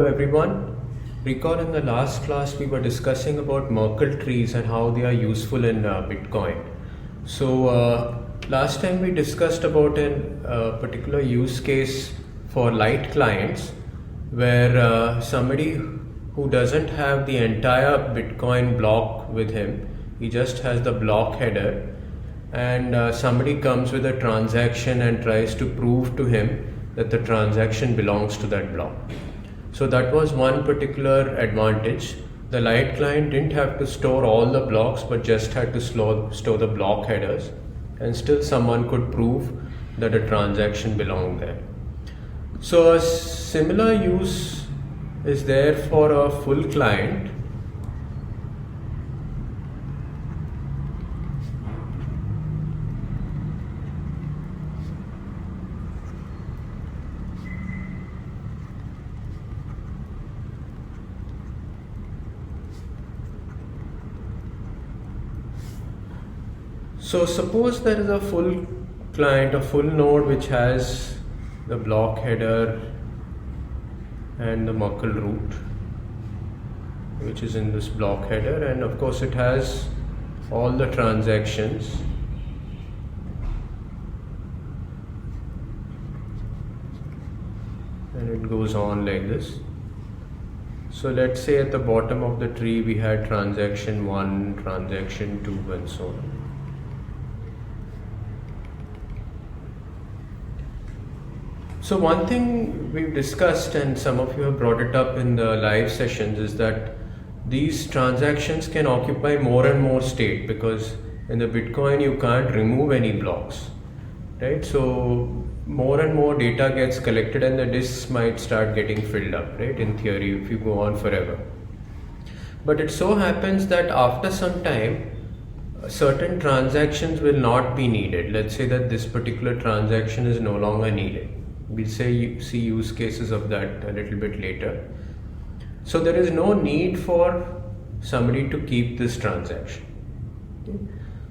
Hello everyone. Recall in the last class we were discussing about Merkle trees and how they are useful in Bitcoin. Last time we discussed about a particular use case for light clients where somebody who doesn't have the entire Bitcoin block with him, he just has the block header, and somebody comes with a transaction and tries to prove to him that the transaction belongs to that block. So that was one particular advantage. The light client didn't have to store all the blocks but just had to store the block headers, and still someone could prove that a transaction belonged there. So a similar use is there for a full client. So suppose there is a full client, a full node which has the block header and the Merkle root, which is in this block header, and of course it has all the transactions. And it goes on like this. So let's say at the bottom of the tree we had transaction 1, transaction 2 and so on. So one thing we've discussed, and some of you have brought it up in the live sessions, is that these transactions can occupy more and more state, because in the Bitcoin you can't remove any blocks, right? So more and more data gets collected and the disks might start getting filled up, right? In theory, if you go on forever. But it so happens that after some time, certain transactions will not be needed. Let's say that this particular transaction is no longer needed. We'll see use cases of that a little bit later. So there is no need for somebody to keep this transaction. Okay.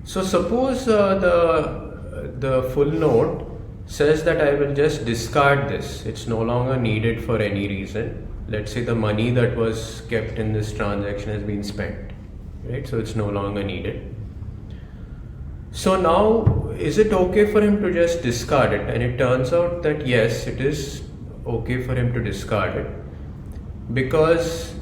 So suppose the full node says that I will just discard this. It's no longer needed for any reason. Let's say the money that was kept in this transaction has been spent, right? So it's no longer needed. So now, is it okay for him to just discard it? And it turns out that yes, it is okay for him to discard it, because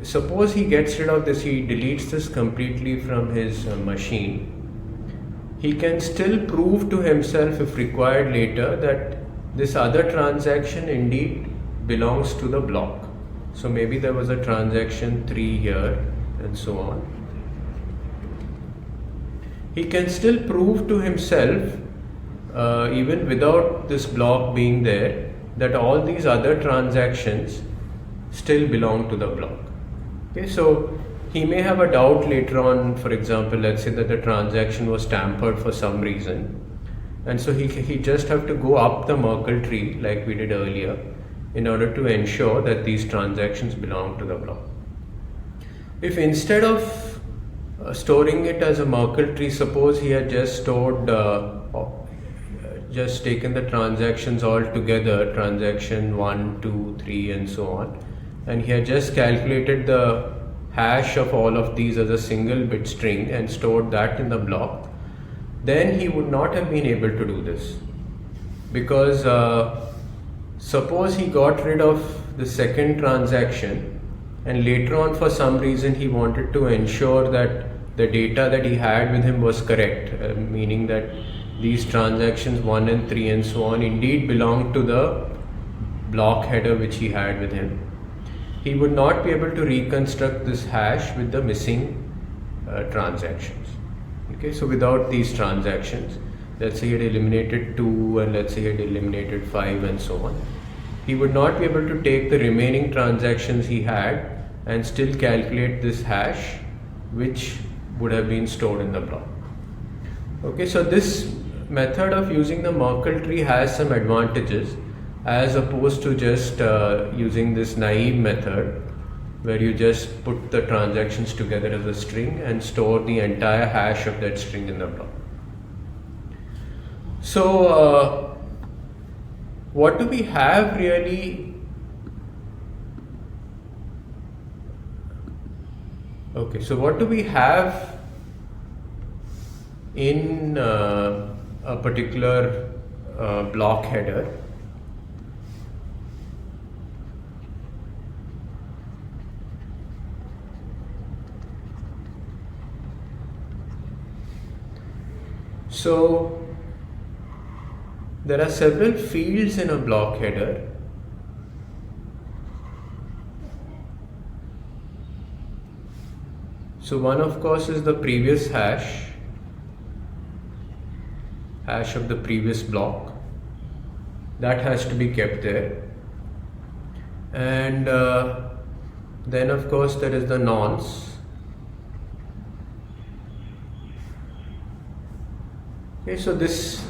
suppose he gets rid of this, he deletes this completely from his machine. He can still prove to himself, if required later, that this other transaction indeed belongs to the block. So maybe there was a transaction 3 here and so on. He can still prove to himself, even without this block being there, that all these other transactions still belong to the block. Okay, so he may have a doubt later on. For example, let's say that the transaction was tampered for some reason, and so he just have to go up the Merkle tree like we did earlier in order to ensure that these transactions belong to the block. If instead of storing it as a Merkle tree, suppose he had just stored, just taken the transactions all together, transaction 1, 2, 3 and so on, and he had just calculated the hash of all of these as a single bit string and stored that in the block, then he would not have been able to do this, because suppose he got rid of the second transaction and later on for some reason he wanted to ensure that the data that he had with him was correct, meaning that these transactions 1 and 3 and so on indeed belong to the block header which he had with him. He would not be able to reconstruct this hash with the missing transactions. Okay, so without these transactions, let's say he had eliminated 2 and let's say he had eliminated 5 and so on, he would not be able to take the remaining transactions he had and still calculate this hash which would have been stored in the block. Okay, so this method of using the Merkle tree has some advantages as opposed to just using this naive method where you just put the transactions together as a string and store the entire hash of that string in the block. So what do we have really Okay, so what do we have in a particular block header? So there are several fields in a block header. So one of course is the previous hash of the previous block. That has to be kept there. And then of course there is the nonce. Okay, so this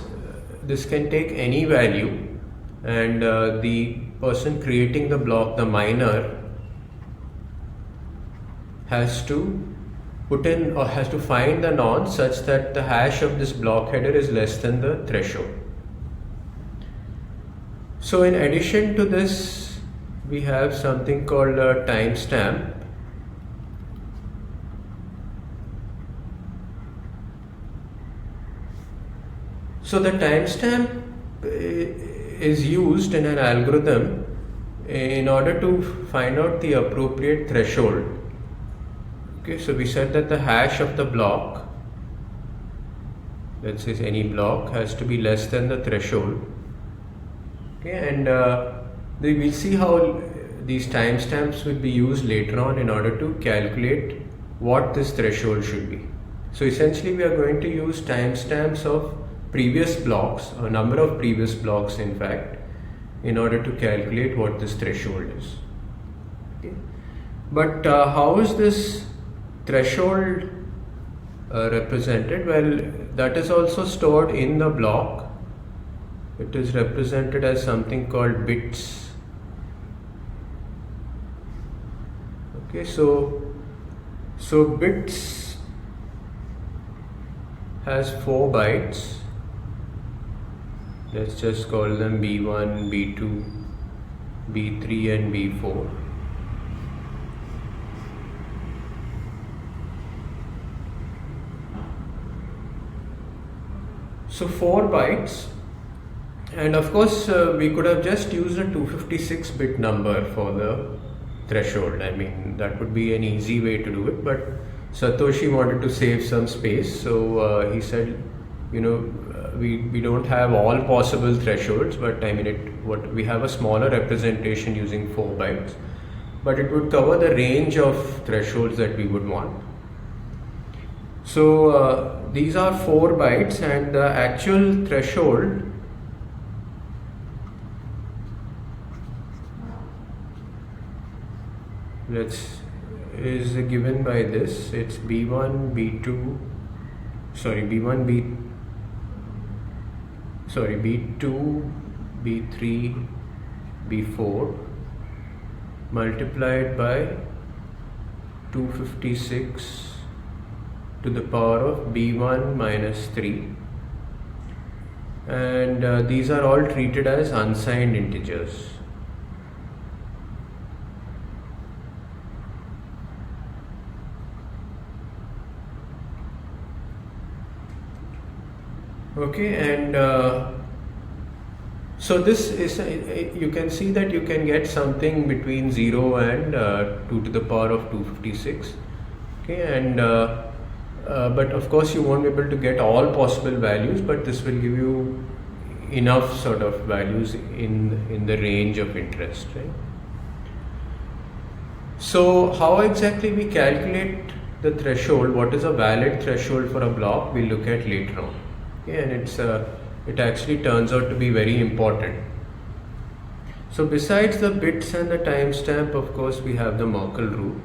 can take any value, and the person creating the block, the miner, has to put in or has to find the nonce such that the hash of this block header is less than the threshold. So in addition to this, we have something called a timestamp. So the timestamp is used in an algorithm in order to find out the appropriate threshold. Okay, so we said that the hash of the block, let's say any block, has to be less than the threshold. Okay, and we'll see how these timestamps will be used later on in order to calculate what this threshold should be. So essentially we are going to use timestamps of previous blocks, a number of previous blocks in fact, in order to calculate what this threshold is. Okay. But how is this threshold represented? Well, that is also stored in the block. It is represented as something called bits. Okay, so bits has 4 bytes. Let's just call them B1, B2, B3 and B4. So 4 bytes, and of course we could have just used a 256-bit number for the threshold. I mean, that would be an easy way to do it, but Satoshi wanted to save some space, so he said, you know, we don't have all possible thresholds, but I mean we have a smaller representation using 4 bytes, but it would cover the range of thresholds that we would want. So these are 4 bytes, and the actual threshold is given by this. It's B1, B2, B2, B3, B4 multiplied by 256 to the power of B1 minus 3, and these are all treated as unsigned integers. Okay, and so this is, you can see that you can get something between 0 and 2 to the power of 256. Okay, and but of course you won't be able to get all possible values, but this will give you enough sort of values in the range of interest, right? So how exactly we calculate the threshold, what is a valid threshold for a block, we'll look at later on. Okay, and it actually turns out to be very important. So besides the bits and the timestamp, of course we have the Merkle root.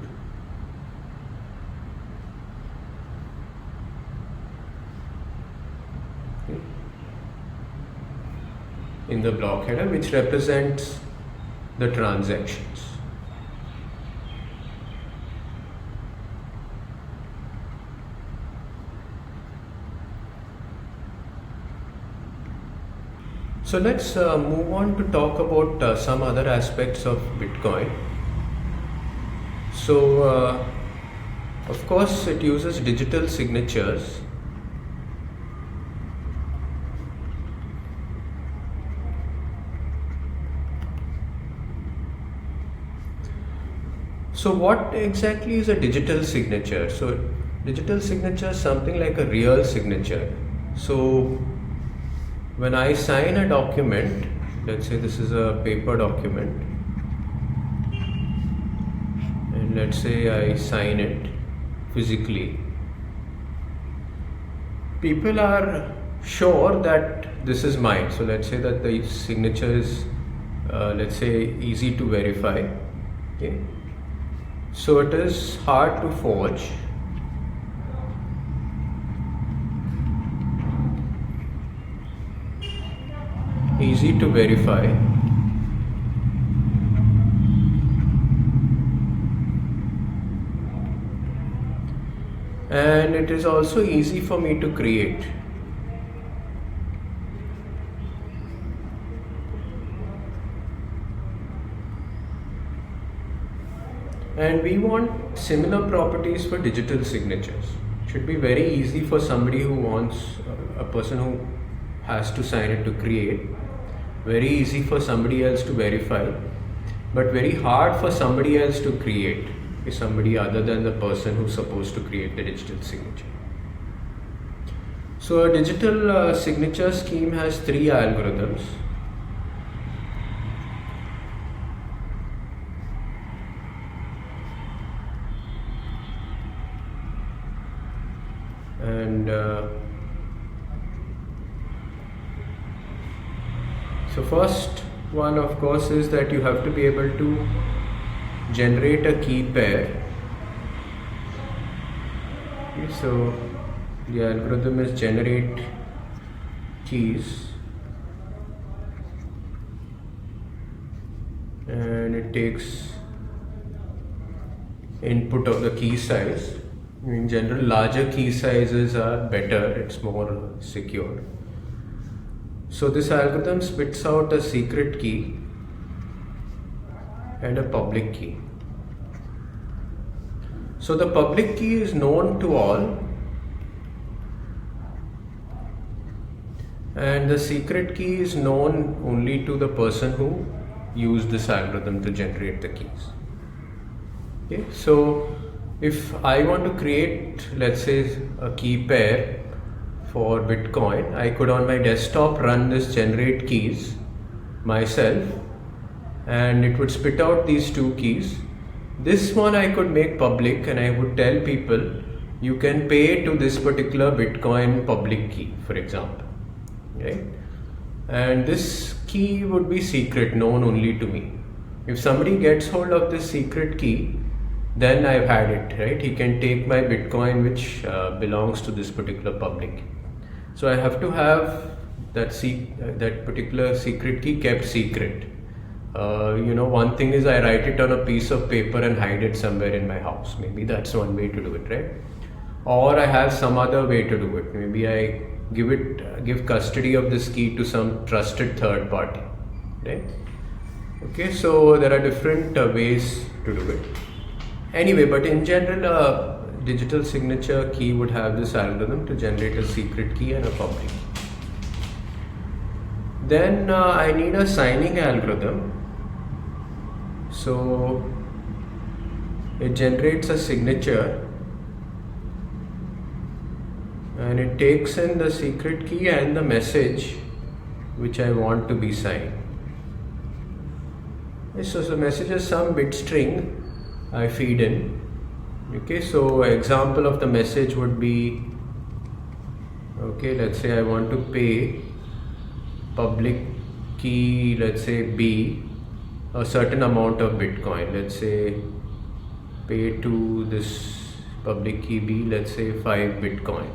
Okay. In the block header, which represents the transactions. So let's move on to talk about some other aspects of Bitcoin. So Of course, it uses digital signatures. So what exactly is a digital signature? So digital signature is something like a real signature. So when I sign a document, let's say this is a paper document, and let's say I sign it physically, people are sure that this is mine. So let's say that the signature is let's say easy to verify. Okay, so it is hard to forge. Easy to verify. And it is also easy for me to create. And we want similar properties for digital signatures. It should be very easy for somebody who wants, a person who has to sign it to create, very easy for somebody else to verify, but very hard for somebody else to create, somebody other than the person who's supposed to create the digital signature. So a digital signature scheme has 3 algorithms. And so first one, of course, is that you have to be able to generate a key pair. Okay, so the algorithm is generate keys, and it takes input of the key size. In general, larger key sizes are better, it's more secure. So this algorithm spits out a secret key and a public key. So the public key is known to all, and the secret key is known only to the person who used this algorithm to generate the keys. Okay, so if I want to create, let's say, a key pair for Bitcoin, I could on my desktop run this generate keys myself, and it would spit out these 2 keys. This one I could make public, and I would tell people you can pay to this particular Bitcoin public key, for example, right? And this key would be secret, known only to me. If somebody gets hold of this secret key, then I've had it, right? He can take my Bitcoin, which belongs to this particular public key. So I have to have that particular secret key kept secret. One thing is I write it on a piece of paper and hide it somewhere in my house. Maybe that's one way to do it, right? Or I have some other way to do it. Maybe I give custody of this key to some trusted third party, right? Okay, so there are different ways to do it. Anyway, but in general, a digital signature key would have this algorithm to generate a secret key and a public key. Then I need a signing algorithm. So it generates a signature, and it takes in the secret key and the message which I want to be signed. So the message is some bit string I feed in. Okay, so example of the message would be, okay, let's say I want to pay public key, let's say B, a certain amount of Bitcoin. Let's say pay to this public key B, let's say 5 Bitcoin.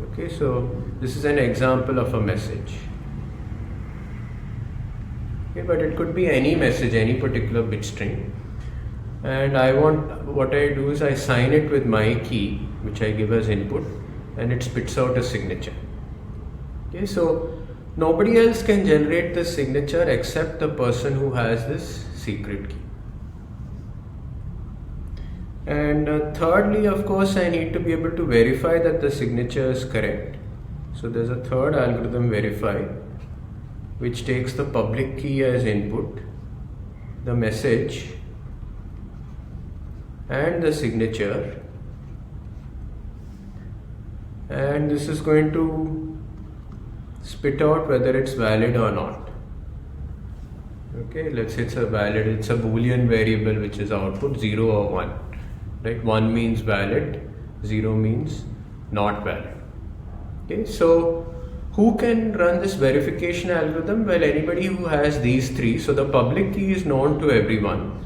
Okay, so this is an example of a message. Okay, but it could be any message, any particular bit string. And what I do is I sign it with my key, which I give as input, and it spits out a signature. Okay, so nobody else can generate the signature except the person who has this secret key. And thirdly, of course, I need to be able to verify that the signature is correct. So there's a third algorithm, verify, which takes the public key as input, the message, and the signature, and this is going to spit out whether it's valid or not. Okay, let's say it's a boolean variable which is output 0 or 1, right? 1 means valid, 0 means not valid. Okay, so who can run this verification algorithm? Well, anybody who has these three. So the public key is known to everyone,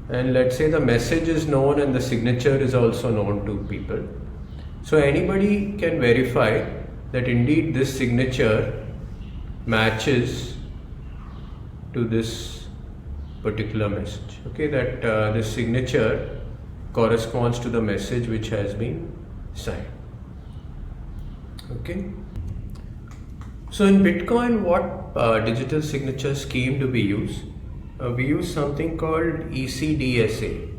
and let's say the message is known and the signature is also known to people. So anybody can verify that indeed this signature matches to this particular message. Okay, that this signature corresponds to the message which has been signed. Okay. So in Bitcoin, what digital signature scheme do we use? We use something called ECDSA.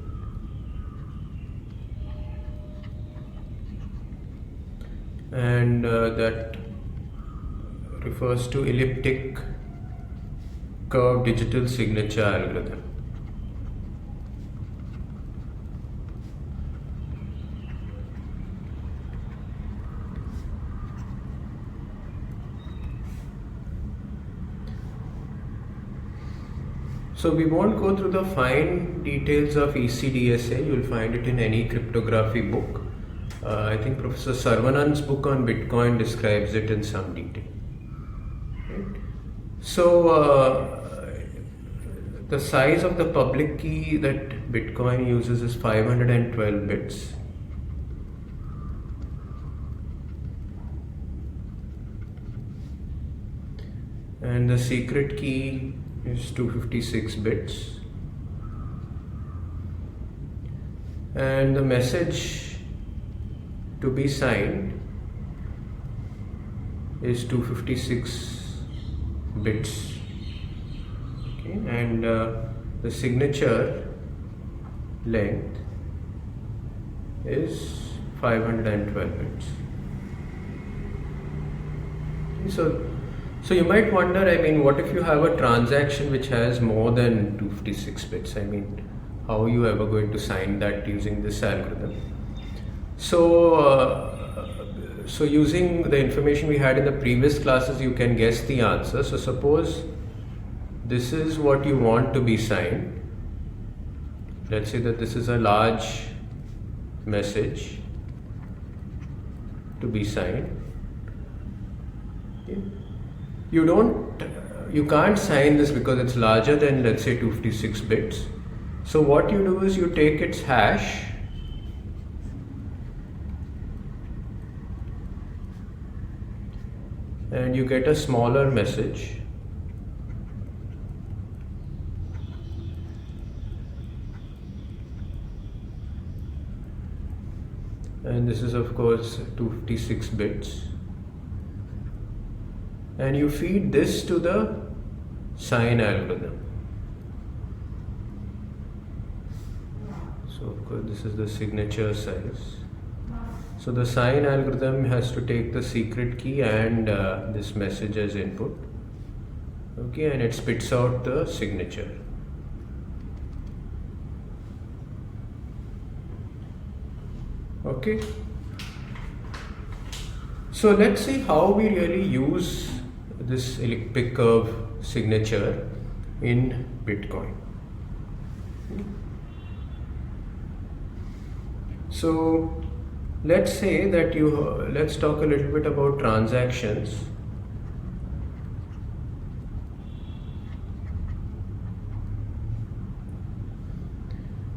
And that refers to elliptic curve digital signature algorithm. So we won't go through the fine details of ECDSA. You'll find it in any cryptography book. I think Professor Sarvanan's book on Bitcoin describes it in some detail. Right? So the size of the public key that Bitcoin uses is 512 bits. And the secret key is 256 bits. And the message to be signed is 256 bits. Okay, and the signature length is 512 bits. Okay, so you might wonder, I mean, what if you have a transaction which has more than 256 bits? I mean, how are you ever going to sign that using this algorithm? So using the information we had in the previous classes, you can guess the answer. So suppose this is what you want to be signed. Let's say that this is a large message to be signed. Okay. You can't sign this because it's larger than, let's say, 256 bits. So what you do is you take its hash and you get a smaller message. And this is of course 256 bits. And you feed this to the sign algorithm. So of course this is the signature size. So the sign algorithm has to take the secret key and this message as input. Okay, and it spits out the signature. Okay. So let's see how we really use this elliptic curve signature in Bitcoin. So let's say that let's talk a little bit about transactions.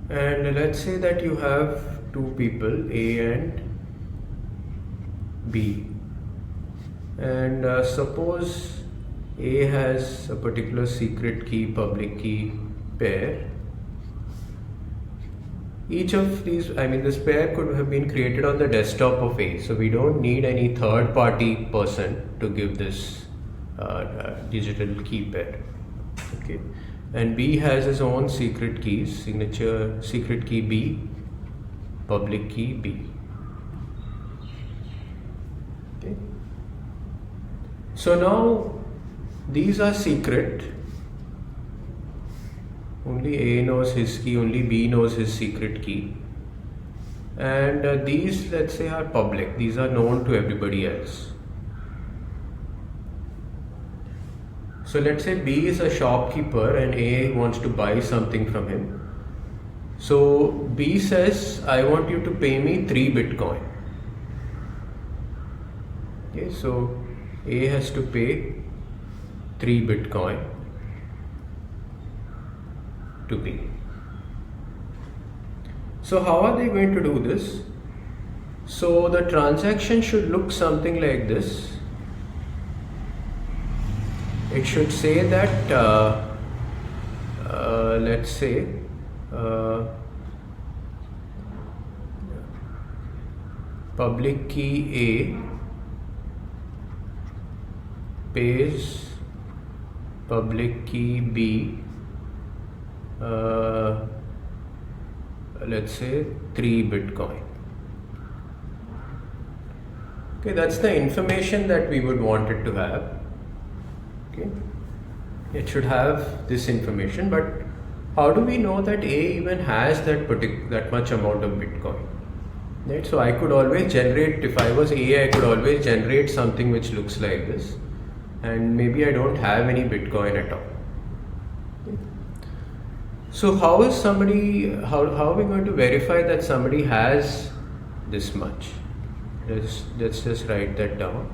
And let's say that you have two people, A and B. And suppose A has a particular secret key, public key pair. Each of these, this pair could have been created on the desktop of A. So we don't need any third party person to give this digital key pair. Okay. And B has his own secret keys, secret key B public key B. Okay. So now these are secret. Only A knows his key, only B knows his secret key. And these, let's say, are public. These are known to everybody else. So let's say B is a shopkeeper and A wants to buy something from him. So B says, I want you to pay me 3 Bitcoin. Okay, so A has to pay 3 Bitcoin to B. So how are they going to do this? So the transaction should look something like this. It should say that, let's say, public key A pays public key B, let's say 3 Bitcoin. Okay, that's the information that we would want it to have. Okay, it should have this information, but how do we know that A even has that much amount of Bitcoin? Right? So I could always generate, if I was A, I could always generate something which looks like this, and maybe I don't have any Bitcoin at all. Okay. So how is somebody, how are we going to verify that somebody has this much? Let's just write that down.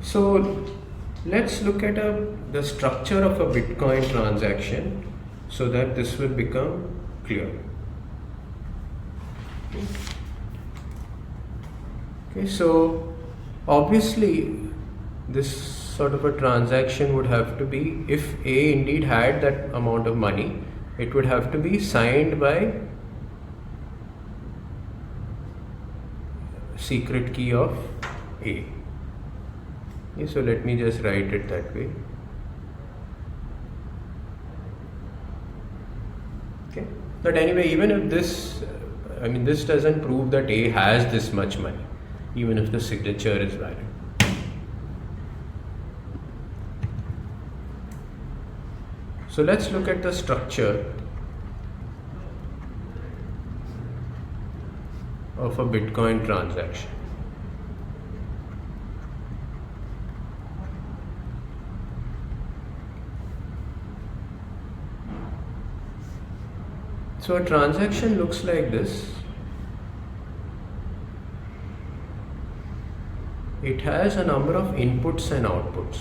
So let's look at the structure of a Bitcoin transaction so that this will become clear. Okay, so obviously this sort of a transaction would have to be, if A indeed had that amount of money, it would have to be signed by secret key of A. Okay, so let me just write it that way. Okay, but anyway, even if this, this doesn't prove that A has this much money, even if the signature is valid. So let's look at the structure of a Bitcoin transaction. So a transaction looks like this. It has a number of inputs and outputs.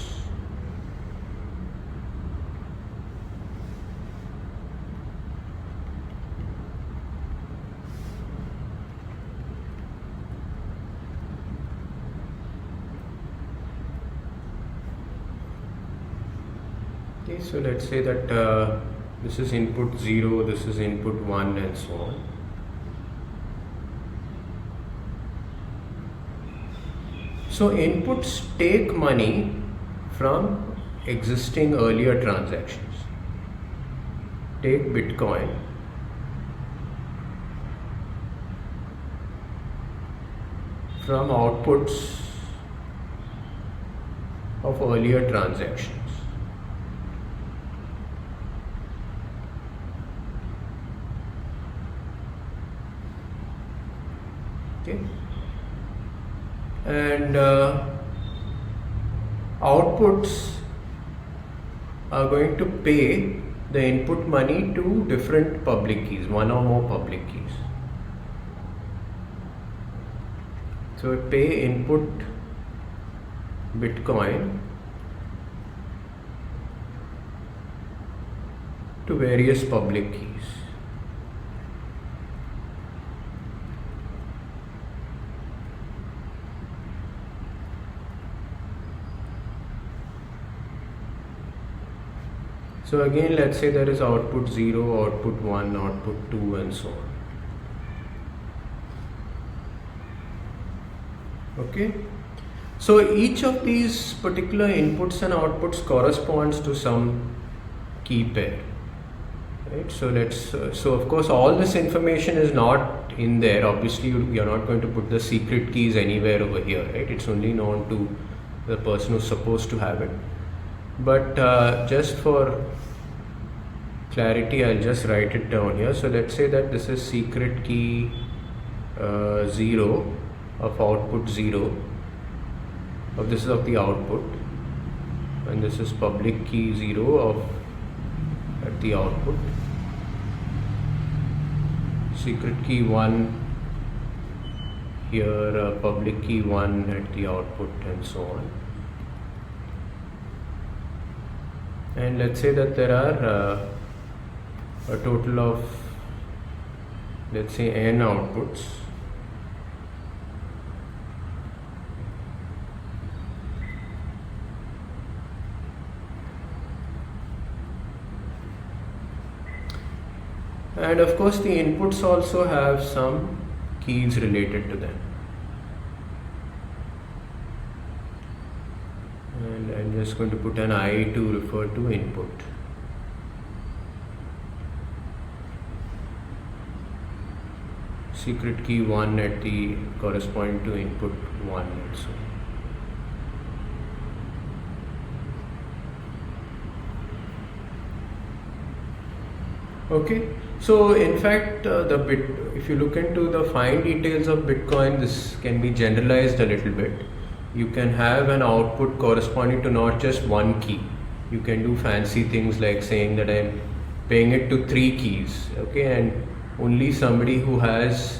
Okay, so let's say that this is input 0, this is input 1, and so on. So inputs take money from existing earlier transactions. Take Bitcoin. From outputs of earlier transactions. Okay. And outputs are going to pay the input money to different public keys, one or more public keys. So pay input Bitcoin to various public keys. So again, let's say there is output 0, output 1, output 2, and so on. Okay, so each of these particular inputs and outputs corresponds to some key pair, right? So so of course all this information is not in there. Obviously you're not going to put the secret keys anywhere over here, right? It's only known to the person who's supposed to have it. But just for clarity, I'll just write it down here. So let's say that this is secret key 0 of output 0, of this is of the output, and this is public key 0 of at the output, secret key 1 here, public key 1 at the output, and so on. And let's say that there are a total of, let's say, n outputs. And of course the inputs also have some keys related to them. And I'm just going to put an I to refer to input. Secret key 1 at the corresponding to input 1 and so on. Okay, so in fact if you look into the fine details of Bitcoin, this can be generalized a little bit. You can have an output corresponding to not just one key. You can do fancy things like saying that I'm paying it to 3 keys, okay, and only somebody who has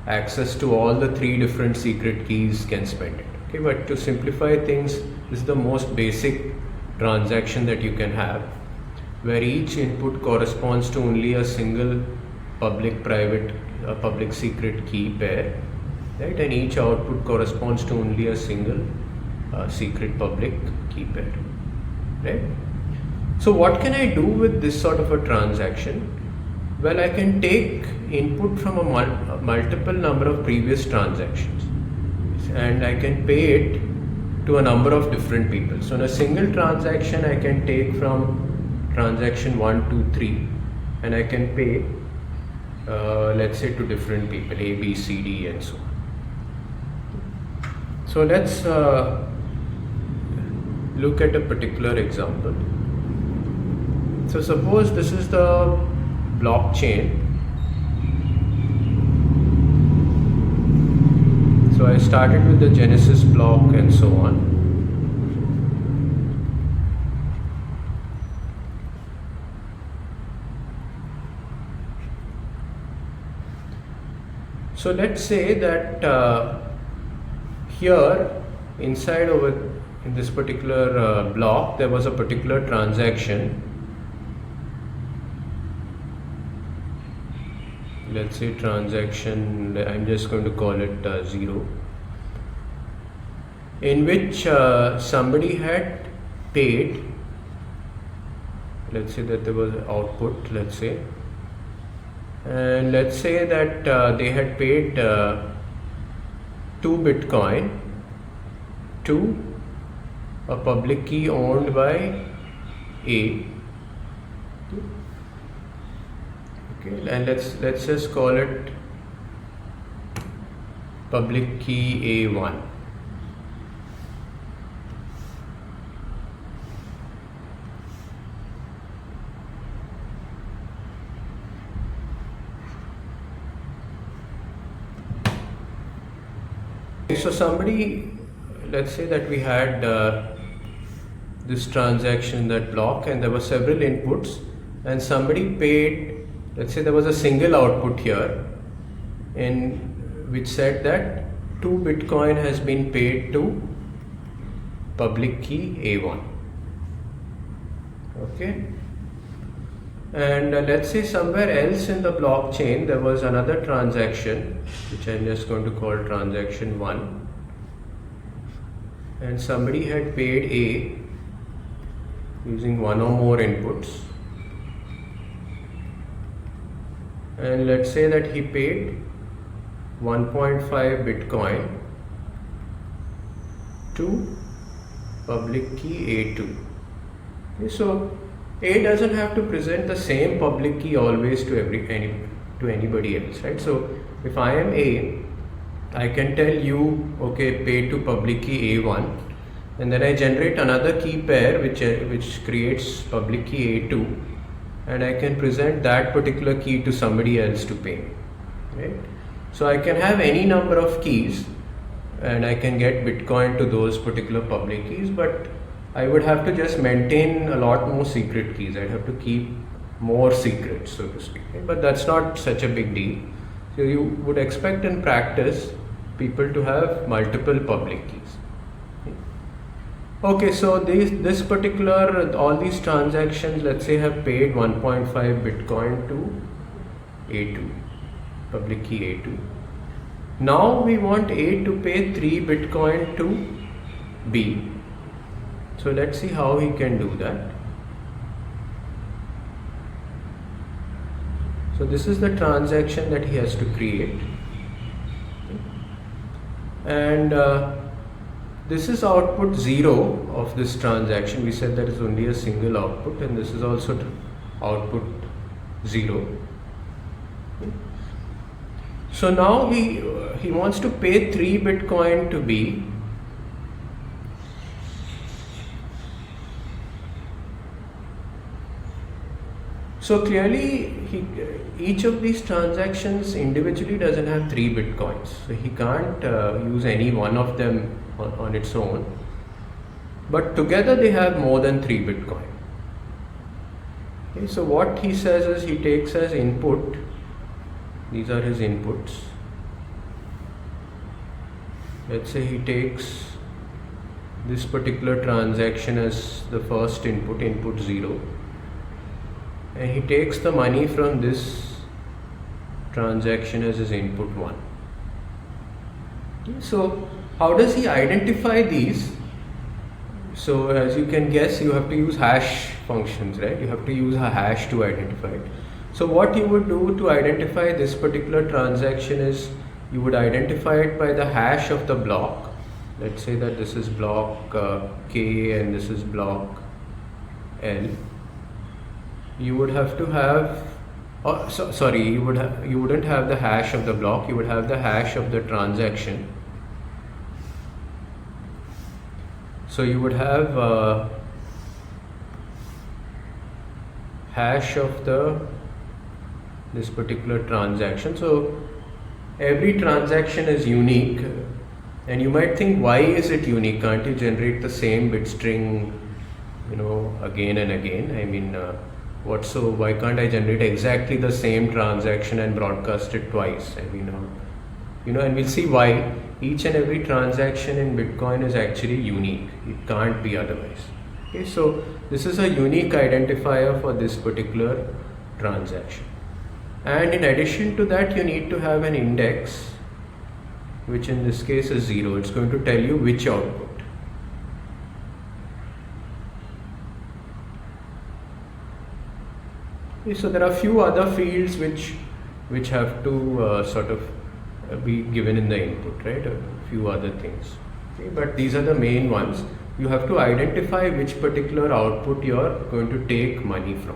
access to all the 3 different secret keys can spend it. Okay, but to simplify things, this is the most basic transaction that you can have, where each input corresponds to only a single public secret key pair, right, and each output corresponds to only a single secret public key pair, right? So what can I do with this sort of a transaction? Well, I can take input from a multiple number of previous transactions, and I can pay it to a number of different people. So in a single transaction, I can take from transaction 1, 2, 3, and I can pay let's say to different people, A, B, C, D, and so on. So let's look at a particular example. So suppose this is the blockchain. So I started with the Genesis block and so on. So let's say that here inside over in this particular block there was a particular transaction. Let's say transaction, I'm just going to call it 0, in which somebody had paid, let's say that there was output, let's say, and let's say that they had paid 2 Bitcoin to a public key owned by A. Okay, and let's just call it public key A1. So somebody, let's say that we had this transaction, that block, and there were several inputs, and somebody paid, let's say there was a single output here in which said that 2 Bitcoin has been paid to public key A1. Okay, and let's say somewhere else in the blockchain there was another transaction which I'm just going to call transaction 1, and somebody had paid A using 1 or more inputs, and let's say that he paid 1.5 Bitcoin to public key A2. Okay, so A doesn't have to present the same public key always to anybody else, right? So if I am A, I can tell you, okay, pay to public key A1, and then I generate another key pair which creates public key A2, and I can present that particular key to somebody else to pay, right? So I can have any number of keys and I can get Bitcoin to those particular public keys, but I would have to just maintain a lot more secret keys. I'd have to keep more secrets, so to speak, right? But that's not such a big deal. So you would expect in practice people to have multiple public keys. Okay, so this particular, all these transactions, let's say, have paid 1.5 Bitcoin to A2, public key A2. Now we want A to pay 3 Bitcoin to B. So let's see how he can do that. So this is the transaction that he has to create. And this is output 0 of this transaction. We said that is only a single output, and this is also output 0. So now he wants to pay 3 Bitcoin to B. So clearly each of these transactions individually doesn't have 3 Bitcoins. So he can't use any one of them on its own. But together they have more than 3 Bitcoin. Okay, so what he says is he takes as input, these are his inputs. Let's say he takes this particular transaction as the first input, input 0. And he takes the money from this transaction as his input 1. Okay, so how does he identify these? So as you can guess, you have to use hash functions, right? You have to use a hash to identify it. So what you would do to identify this particular transaction is you would identify it by the hash of the block. Let's say that this is block K and this is block L. You would have to have, you wouldn't have the hash of the block, you would have the hash of the transaction. So you would have hash of this particular transaction. So every transaction is unique, and you might think, why is it unique? Can't you generate the same bit string, again and again? I mean, why can't I generate exactly the same transaction and broadcast it twice? I mean, and we'll see why each and every transaction in Bitcoin is actually unique. It can't be otherwise. Okay, so this is a unique identifier for this particular transaction. And in addition to that, you need to have an index, which in this case is 0. It's going to tell you which output. Okay, so there are a few other fields which have to sort of be given in the input, right? A few other things. Okay, but these are the main ones. You have to identify which particular output you are going to take money from.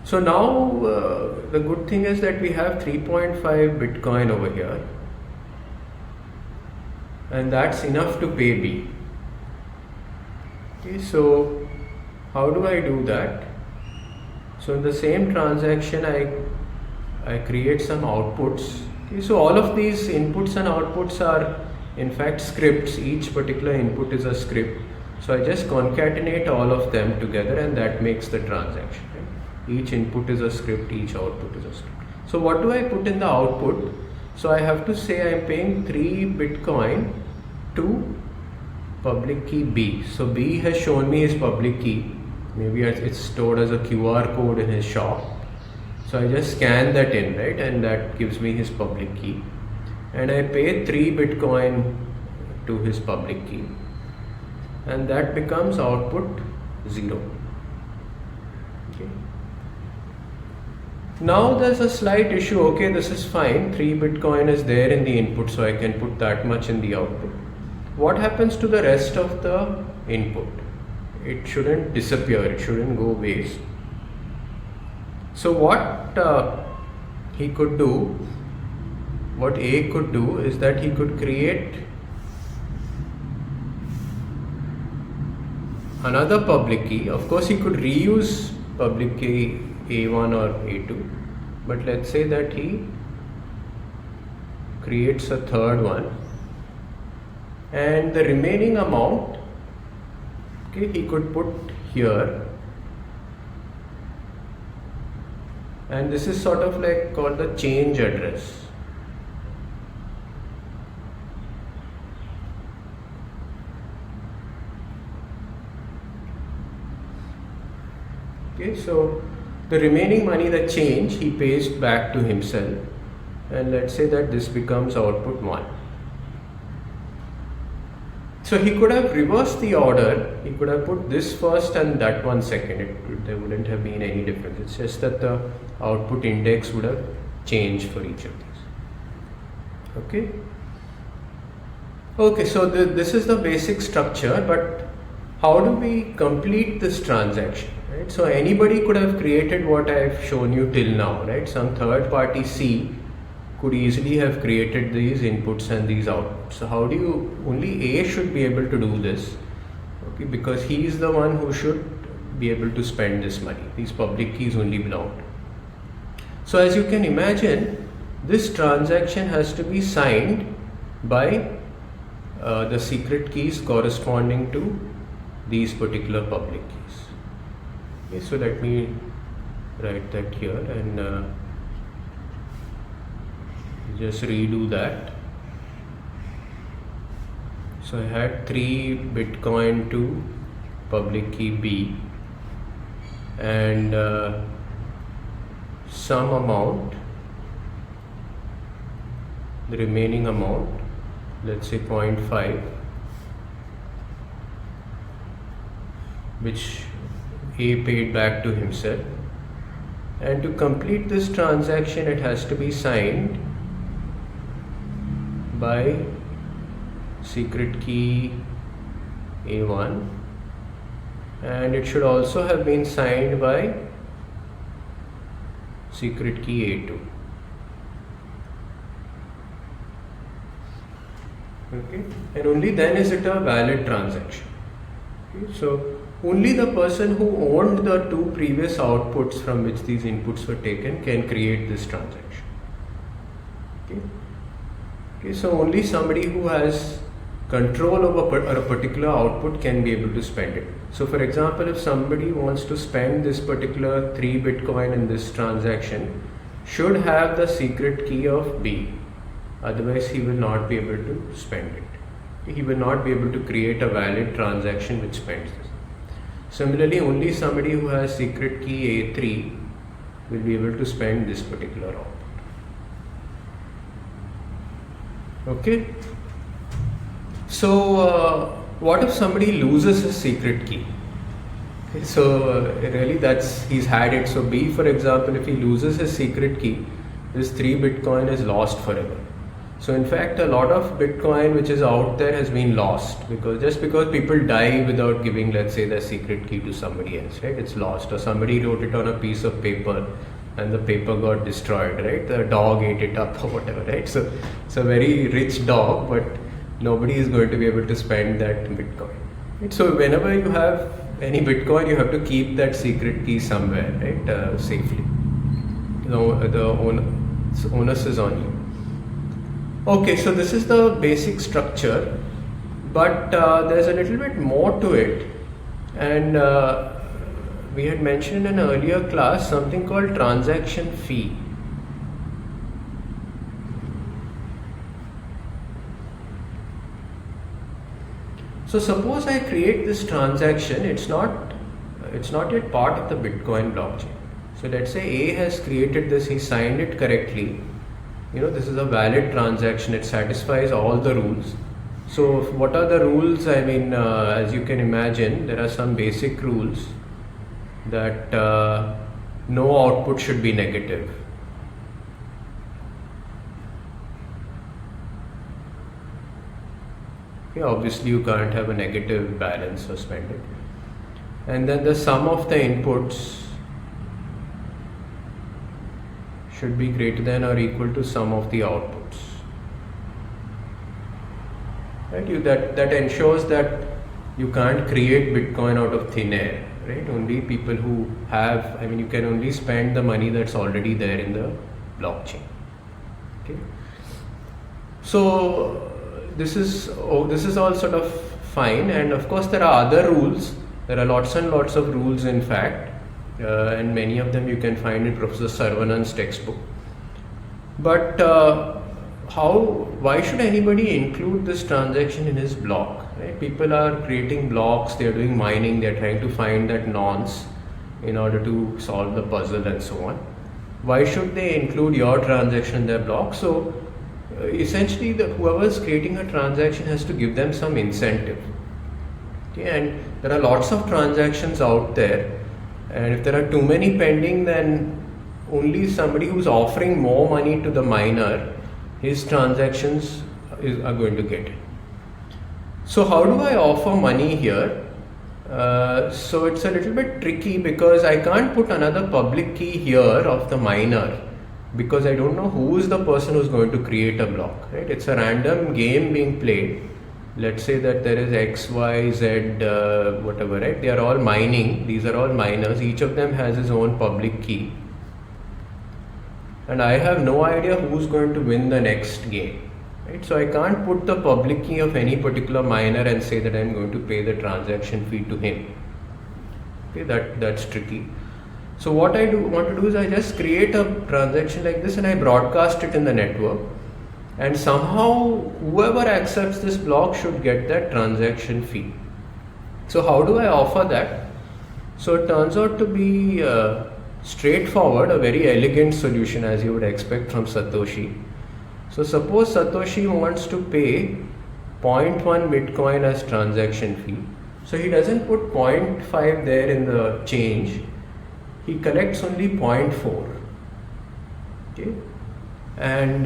So now the good thing is that we have 3.5 Bitcoin over here, and that's enough to pay B. Okay, so how do I do that? So in the same transaction, I create some outputs. Okay, so all of these inputs and outputs are in fact scripts. Each particular input is a script. So I just concatenate all of them together, and that makes the transaction. Right? Each input is a script, each output is a script. So what do I put in the output? So I have to say I am paying 3 Bitcoin to public key B. So B has shown me his public key. Maybe it's stored as a QR code in his shop. So I just scan that in, right? And that gives me his public key. And I pay 3 Bitcoin to his public key. And that becomes output 0. Okay. Now there's a slight issue. Okay, this is fine. 3 Bitcoin is there in the input, so I can put that much in the output. what happens to the rest of the input? It shouldn't disappear, it shouldn't go waste. So what he could do, what A could do is that he could create another public key. Of course, he could reuse public key A1 or A2, but let's say that he creates a third one, and the remaining amount, okay, he could put here, and this is sort of like called the change address. Okay, so the remaining money, the change, he pays back to himself, and let's say that this becomes output 1. So he could have reversed the order, he could have put this first and that one second, there wouldn't have been any difference. It's just that the output index would have changed for each of these. Okay. Okay, so this is the basic structure, but how do we complete this transaction? Right? So anybody could have created what I have shown you till now, right? Some third party C could easily have created these inputs and these outputs. So how do you, only A should be able to do this, okay, because he is the one who should be able to spend this money. These public keys only belong to him. So as you can imagine, this transaction has to be signed by the secret keys corresponding to these particular public keys. Okay, so let me write that here and just redo that. So I had 3 Bitcoin to public key B and some amount, the remaining amount, let's say 0.5, which A paid back to himself, and to complete this transaction it has to be signed by secret key A1, and it should also have been signed by secret key A2. Okay, and only then is it a valid transaction. Okay, so only the person who owned the 2 previous outputs from which these inputs were taken can create this transaction. Okay. Okay, so only somebody who has control over a particular output can be able to spend it. So for example, if somebody wants to spend this particular 3 Bitcoin in this transaction, should have the secret key of B, otherwise he will not be able to spend it. He will not be able to create a valid transaction which spends this. Similarly, only somebody who has secret key A3 will be able to spend this particular output. Okay. So what if somebody loses his secret key? Okay, so really he's had it. So B, for example, if he loses his secret key, this 3 Bitcoin is lost forever. So in fact, a lot of Bitcoin which is out there has been lost, because people die without giving, let's say, their secret key to somebody else, right? It's lost, or somebody wrote it on a piece of paper and the paper got destroyed, right? The dog ate it up or whatever, right? So it's a very rich dog, but nobody is going to be able to spend that Bitcoin. Right? So whenever you have any Bitcoin, you have to keep that secret key somewhere, right? Safely. The onus is on you. Okay, so this is the basic structure, but there's a little bit more to it, and we had mentioned in an earlier class something called transaction fee. So suppose I create this transaction, it's not yet part of the Bitcoin blockchain. So let's say A has created this, he signed it correctly. This is a valid transaction, it satisfies all the rules. So what are the rules? I mean, as you can imagine, there are some basic rules that no output should be negative. Okay, obviously you can't have a negative balance suspended. And then the sum of the inputs should be greater than or equal to sum of the outputs. Right? That ensures that you can't create Bitcoin out of thin air. Right? Only people who have, you can only spend the money that's already there in the blockchain. Okay. So this is all sort of fine, and of course there are other rules. There are lots and lots of rules, in fact, and many of them you can find in Professor Sarvanan's textbook. But why should anybody include this transaction in his block? Right? People are creating blocks, they are doing mining, they are trying to find that nonce in order to solve the puzzle and so on. Why should they include your transaction in their block? So essentially, whoever is creating a transaction has to give them some incentive. Okay? And there are lots of transactions out there, and if there are too many pending, then only somebody who's offering more money to the miner, his transactions are going to get it. So how do I offer money here? So it's a little bit tricky because I can't put another public key here of the miner because I don't know who is the person who's going to create a block. Right? It's a random game being played. Let's say that there is X, Y, Z, whatever, right? They are all mining. These are all miners. Each of them has his own public key. And I have no idea who's going to win the next game. Right? So I can't put the public key of any particular miner and say that I'm going to pay the transaction fee to him. Okay, that's tricky. So what I want to do is I just create a transaction like this and I broadcast it in the network, and somehow whoever accepts this block should get that transaction fee. So how do I offer that? So it turns out to be straightforward, a very elegant solution as you would expect from Satoshi. So suppose Satoshi wants to pay 0.1 Bitcoin as transaction fee. So he doesn't put 0.5 there in the change. He collects only 0.4. Okay, and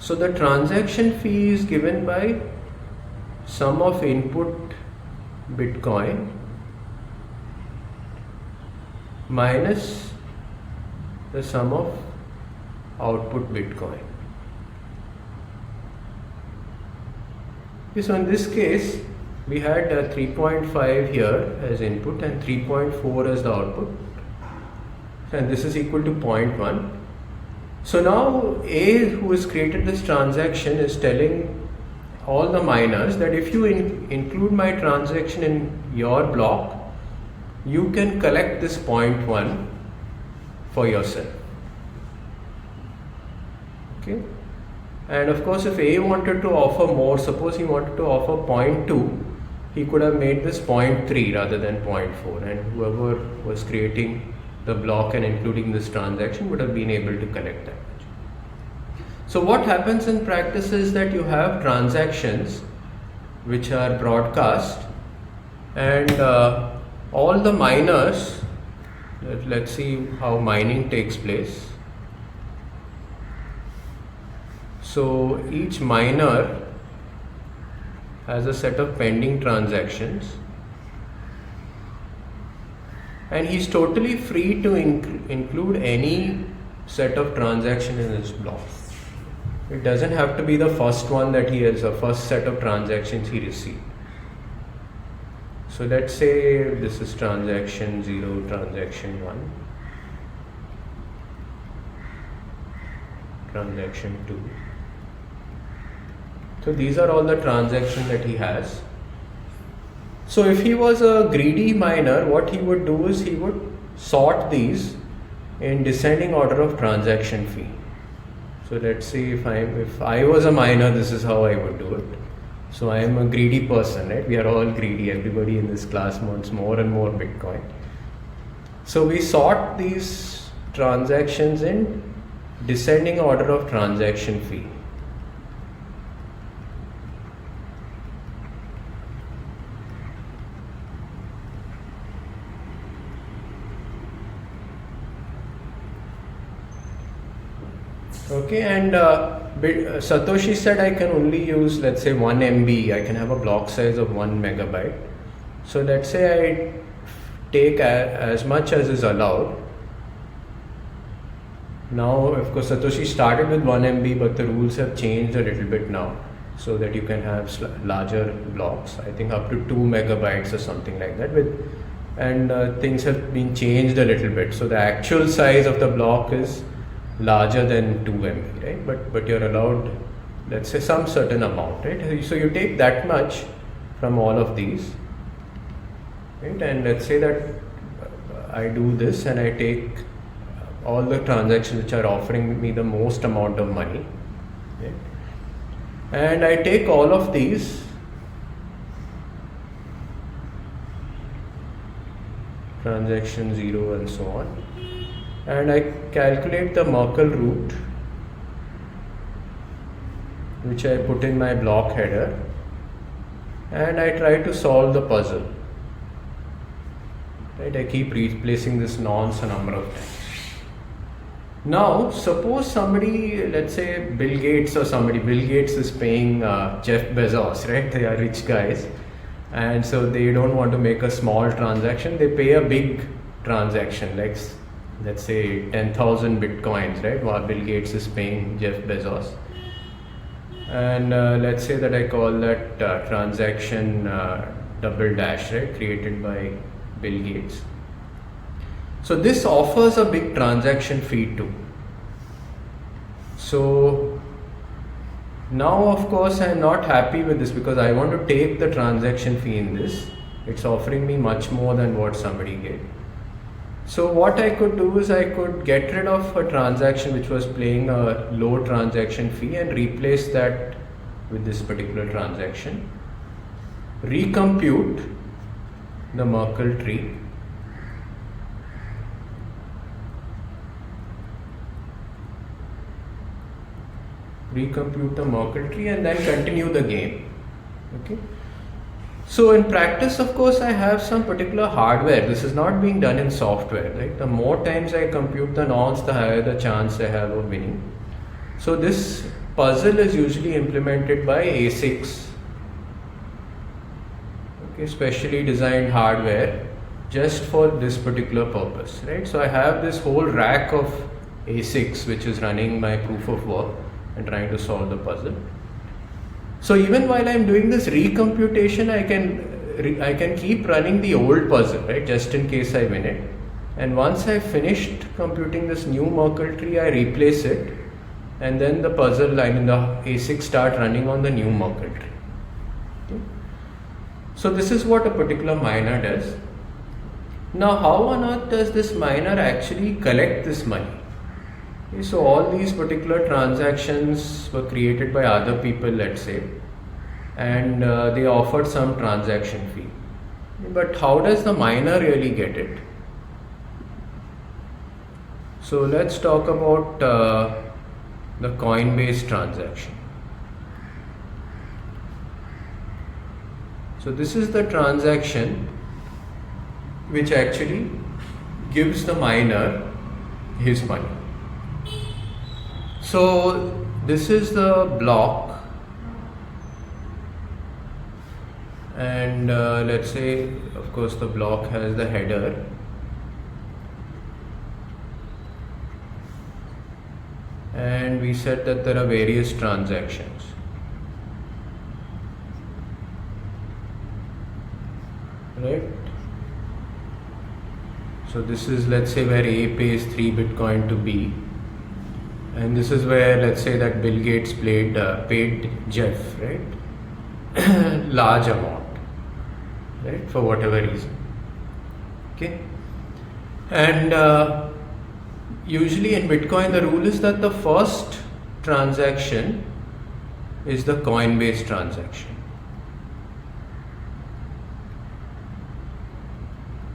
so the transaction fee is given by sum of input Bitcoin minus the sum of output Bitcoin. Okay, so in this case we had 3.5 here as input and 3.4 as the output, and this is equal to 0.1. So now A, who has created this transaction, is telling all the miners that if you include my transaction in your block, you can collect this 0.1 for yourself. Okay, and of course if A wanted to offer more, suppose he wanted to offer 0.2, he could have made this 0.3 rather than 0.4, and whoever was creating the block and including this transaction would have been able to collect that much. So what happens in practice is that you have transactions which are broadcast, and all the miners, let's see how mining takes place. So each miner has a set of pending transactions, and he's totally free to include any set of transaction in his block. It doesn't have to be the first one that he has, the first set of transactions he received. So let's say this is transaction 0, transaction 1, transaction 2. So these are all the transactions that he has. So if he was a greedy miner, what he would do is he would sort these in descending order of transaction fee. So let's say if I was a miner, this is how I would do it. So I am a greedy person, right? We are all greedy. Everybody in this class wants more and more Bitcoin. So we sort these transactions in descending order of transaction fee. Okay, and Satoshi said I can only use, let's say, 1 MB. I can have a block size of 1 megabyte. So let's say I take as much as is allowed. Now, of course, Satoshi started with 1 MB, but the rules have changed a little bit now, so that you can have larger blocks. I think up to 2 megabytes or something like that. And things have been changed a little bit. So the actual size of the block is larger than 2 MB, right? But you're allowed, let's say, some certain amount, right? So you take that much from all of these, right? And let's say that I do this and I take all the transactions which are offering me the most amount of money, right? And I take all of these transaction 0 and so on, and I calculate the Merkle root, which I put in my block header, and I try to solve the puzzle, right? I keep replacing this nonce a number of times. Now suppose somebody, let's say Bill Gates or somebody, Bill Gates is paying Jeff Bezos, right? They are rich guys, and so they don't want to make a small transaction, they pay a big transaction, like let's say 10,000 bitcoins, right? While Bill Gates is paying Jeff Bezos, and let's say that I call that transaction double dash, right, created by Bill Gates. So this offers a big transaction fee too. So now, of course, I am not happy with this because I want to take the transaction fee in this. It's offering me much more than what somebody gave. So what I could do is I could get rid of a transaction which was paying a low transaction fee and replace that with this particular transaction. Recompute the Merkle tree. Recompute the Merkle tree and then continue the game. Okay. So in practice, of course, I have some particular hardware. This is not being done in software, right? The more times I compute the nonce, the higher the chance I have of winning. So this puzzle is usually implemented by ASICs, okay, specially designed hardware just for this particular purpose, right? So I have this whole rack of ASICs which is running my proof of work and trying to solve the puzzle. So even while I'm doing this recomputation, I can keep running the old puzzle, right, just in case I win it. And once I've finished computing this new Merkle tree, I replace it, and then the puzzle, the ASIC start running on the new Merkle tree. Okay. So this is what a particular miner does. Now, how on earth does this miner actually collect this money? Okay, so all these particular transactions were created by other people, let's say, and they offered some transaction fee. But how does the miner really get it? So let's talk about the Coinbase transaction. So this is the transaction which actually gives the miner his money. So this is the block, and let's say, of course, the block has the header, and we said that there are various transactions. Right? So this is, let's say, where A pays 3 Bitcoin to B. And this is where, let's say, that Bill Gates paid Jeff, right, large amount, right, for whatever reason. Okay. And usually in Bitcoin, the rule is that the first transaction is the Coinbase transaction.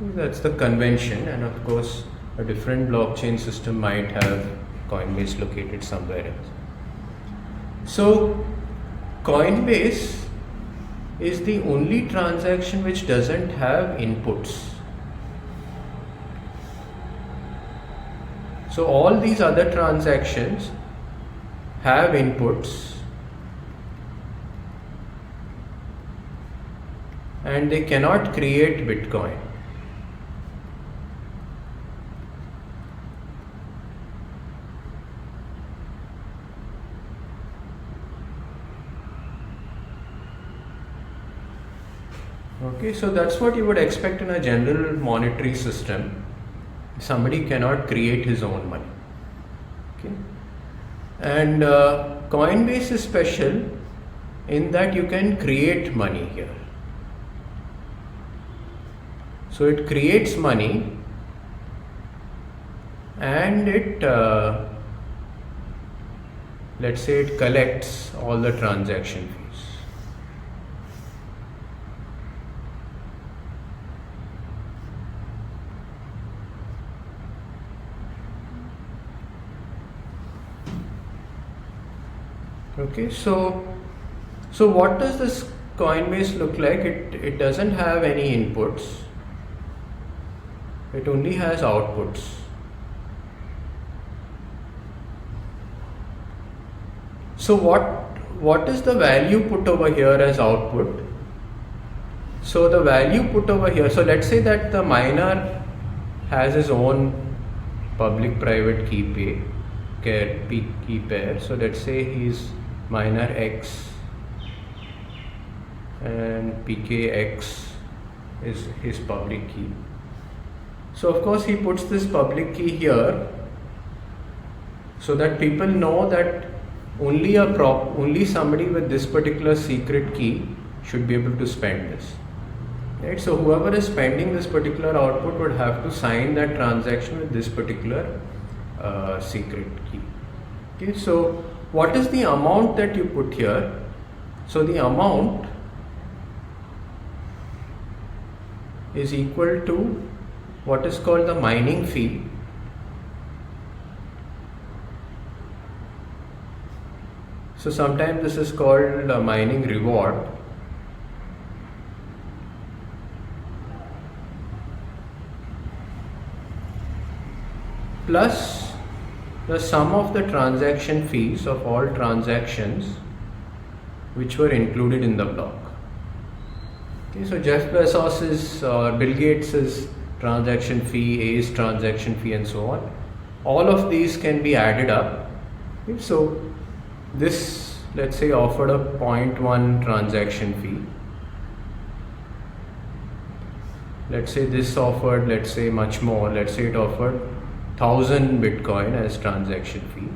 That's the convention, and of course, a different blockchain system might have Coinbase located somewhere else. So Coinbase is the only transaction which doesn't have inputs. So all these other transactions have inputs and they cannot create Bitcoin. Okay, so that's what you would expect in a general monetary system. Somebody cannot create his own money. Okay, and Coinbase is special in that you can create money here. So it creates money and it, let's say it collects all the transaction fees. Okay, so what does this Coinbase look like? It doesn't have any inputs. It only has outputs. So what is the value put over here as output? So the value put over here, so let's say that the miner has his own public-private key pair. So let's say he's miner X and PKX is his public key. So of course he puts this public key here so that people know that only somebody with this particular secret key should be able to spend this. Right? So whoever is spending this particular output would have to sign that transaction with this particular secret key. Okay, so what is the amount that you put here? So the amount is equal to what is called the mining fee. So sometimes this is called a mining reward. Plus the sum of the transaction fees of all transactions which were included in the block. Okay, so Jeff Bezos's or Bill Gates's transaction fee, A's transaction fee, and so on. All of these can be added up. Okay, so this, let's say, offered a 0.1 transaction fee. Let's say this offered, let's say, much more. Let's say it offered 1000 Bitcoin as transaction fee.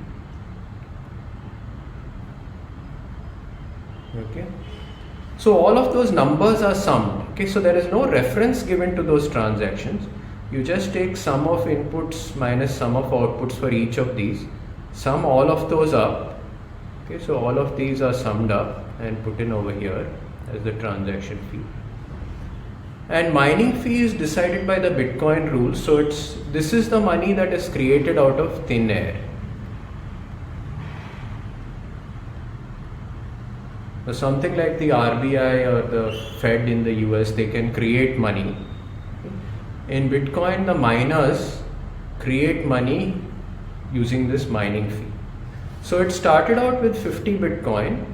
Okay, so all of those numbers are summed. Okay, so there is no reference given to those transactions. You just take sum of inputs minus sum of outputs for each of these, sum all of those up. Okay, so all of these are summed up and put in over here as the transaction fee. And mining fee is decided by the Bitcoin rules. So this is the money that is created out of thin air. So something like the RBI or the Fed in the US, they can create money. In Bitcoin, the miners create money using this mining fee. So it started out with 50 Bitcoin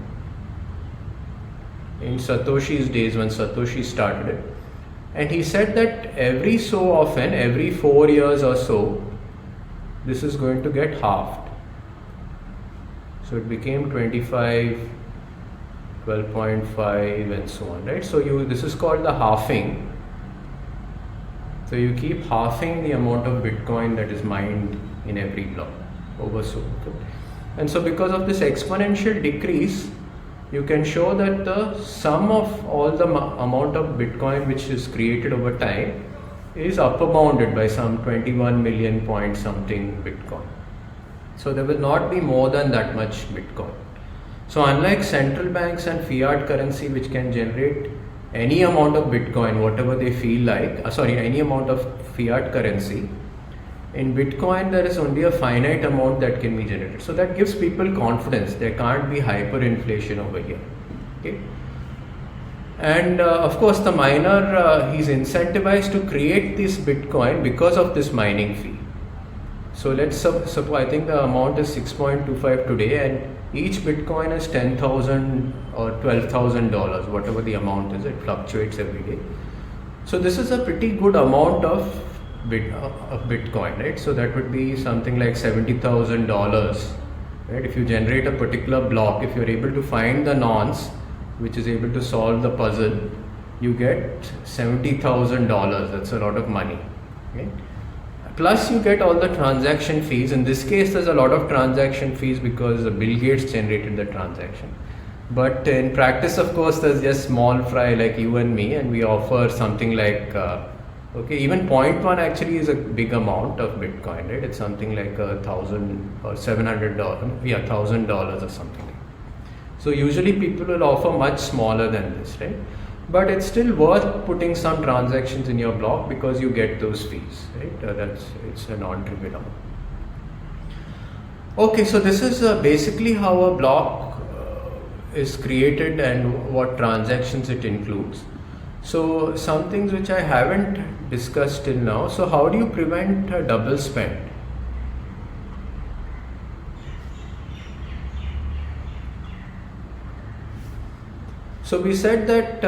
in Satoshi's days when Satoshi started it. And he said that every so often, every 4 years or so, this is going to get halved. So it became 25, 12.5 and so on, right? So this is called the halving. So you keep halving the amount of Bitcoin that is mined in every block over so. And so because of this exponential decrease, you can show that the sum of all the amount of Bitcoin which is created over time is upper bounded by some 21 million point something Bitcoin. So there will not be more than that much Bitcoin. So unlike central banks and fiat currency which can generate any amount of Bitcoin, whatever they feel like, any amount of fiat currency, in Bitcoin there is only a finite amount that can be generated. So that gives people confidence. There can't be hyperinflation over here. Okay? And of course the miner, he's incentivized to create this Bitcoin because of this mining fee. So let's suppose I think the amount is 6.25 today, and each Bitcoin is $10,000 or $12,000, whatever the amount is. It fluctuates every day. So this is a pretty good amount of Bitcoin, right? So that would be something like $70,000, right? If you generate a particular block, if you're able to find the nonce which is able to solve the puzzle, you get $70,000. That's a lot of money, right? Plus you get all the transaction fees. In this case there's a lot of transaction fees because Bill Gates generated the transaction. But in practice, of course, there's just small fry like you and me, and we offer something like okay, even 0.1 actually is a big amount of Bitcoin, right? It's something like $1,000 or $700, yeah, $1,000 or something. So usually people will offer much smaller than this, right? But it's still worth putting some transactions in your block because you get those fees, right? It's a non-trivial amount. Okay, so this is basically how a block is created and what transactions it includes. So some things which I haven't discussed till now. So how do you prevent a double spend? So we said that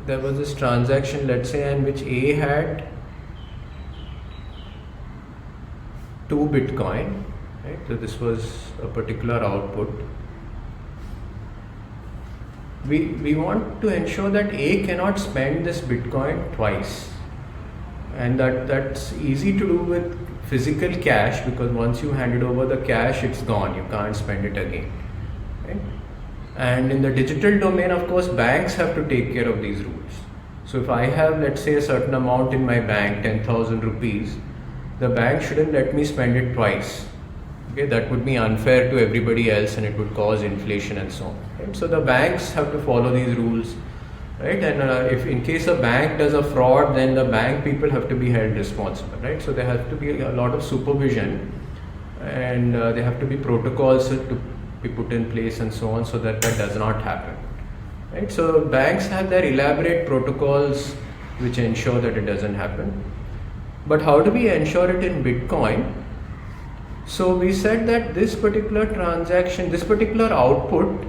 there was this transaction, let's say, in which A had 2 Bitcoin, right? So this was a particular output. We want to ensure that A cannot spend this Bitcoin twice, and that's easy to do with physical cash, because once you hand it over the cash, it's gone, you can't spend it again, right? And in the digital domain, of course, banks have to take care of these rules. So if I have, let's say, a certain amount in my bank, 10,000 rupees, the bank shouldn't let me spend it twice. Okay, that would be unfair to everybody else and it would cause inflation and so on. Right? So the banks have to follow these rules, right? And if in case a bank does a fraud, then the bank people have to be held responsible, right? So there has to be a lot of supervision, and there have to be protocols to be put in place and so on, so that does not happen, right? So banks have their elaborate protocols which ensure that it doesn't happen. But how do we ensure it in Bitcoin? So we said that this particular transaction, this particular output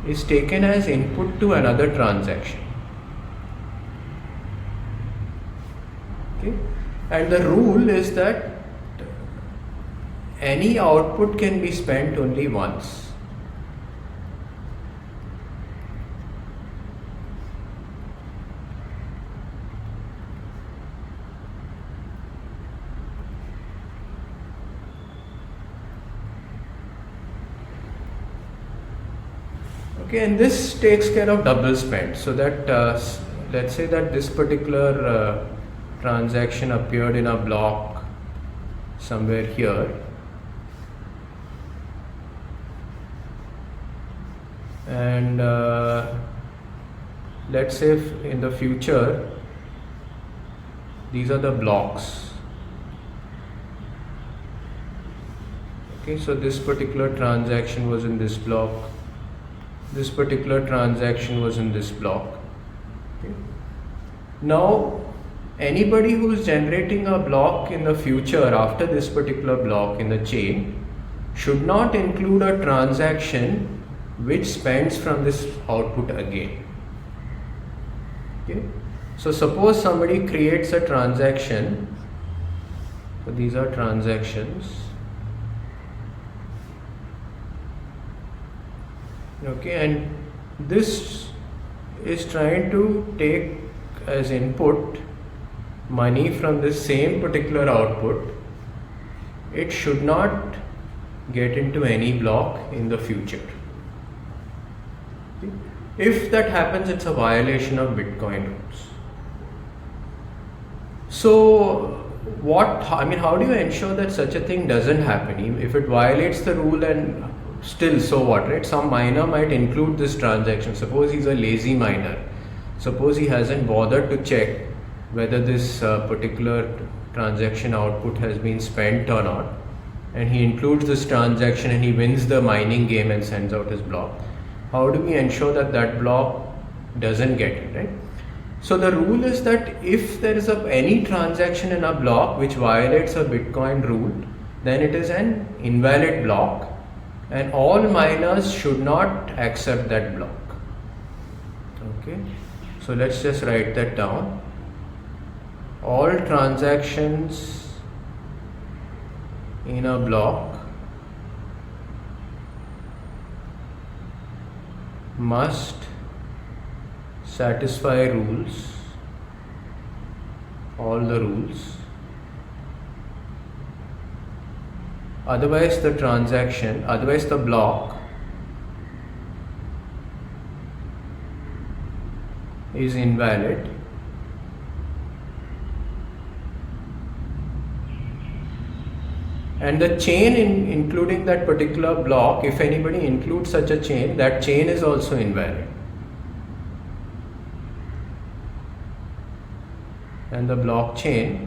is taken as input to another transaction. Okay? And the rule is that any output can be spent only once. Okay, and this takes care of double spend. So that let's say that this particular transaction appeared in a block somewhere here, and let's say if in the future these are the blocks. Okay, so this particular transaction was in this block. This particular transaction was in this block. Okay. Now, anybody who is generating a block in the future after this particular block in the chain should not include a transaction which spends from this output again. Okay. So suppose somebody creates a transaction. So these are transactions. Okay, and this is trying to take as input money from this same particular output. It should not get into any block in the future. Okay. If that happens, it's a violation of Bitcoin rules. So how do you ensure that such a thing doesn't happen? If it violates the rule, and still, so what, right? Some miner might include this transaction. Suppose he's a lazy miner. Suppose he hasn't bothered to check whether this particular transaction output has been spent or not, and he includes this transaction and he wins the mining game and sends out his block. How do we ensure that that block doesn't get it, right? So the rule is that if there is any transaction in a block which violates a Bitcoin rule, then it is an invalid block and all miners should not accept that block. Okay, so let's just write that down. All transactions in a block must satisfy rules, all the rules, otherwise the block is invalid. And the chain including that particular block, if anybody includes such a chain, that chain is also invalid. And the blockchain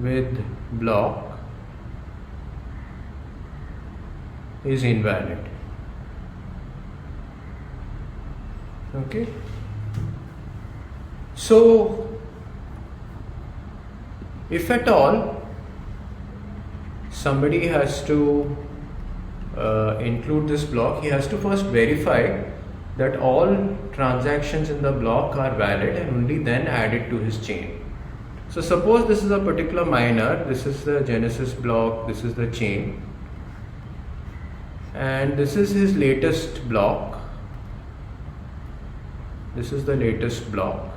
with block is invalid. Okay. So if at all somebody has to include this block, he has to first verify that all transactions in the block are valid and only then add it to his chain. So suppose this is a particular miner, this is the Genesis block, this is the chain, and this is his latest block. This is the latest block.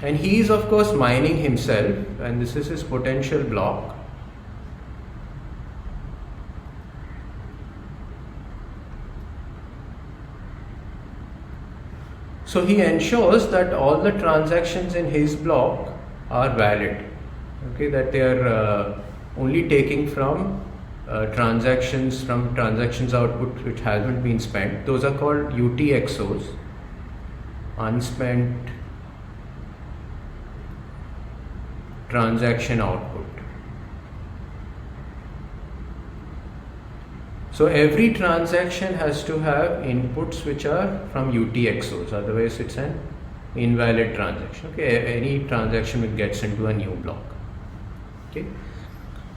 And he is of course mining himself, and this is his potential block. So he ensures that all the transactions in his block are valid. Okay, that they are only taking from transactions output which haven't been spent. Those are called UTXOs, unspent transaction output. So every transaction has to have inputs which are from UTXOs, otherwise it's an invalid transaction. Okay, any transaction which gets into a new block. Okay,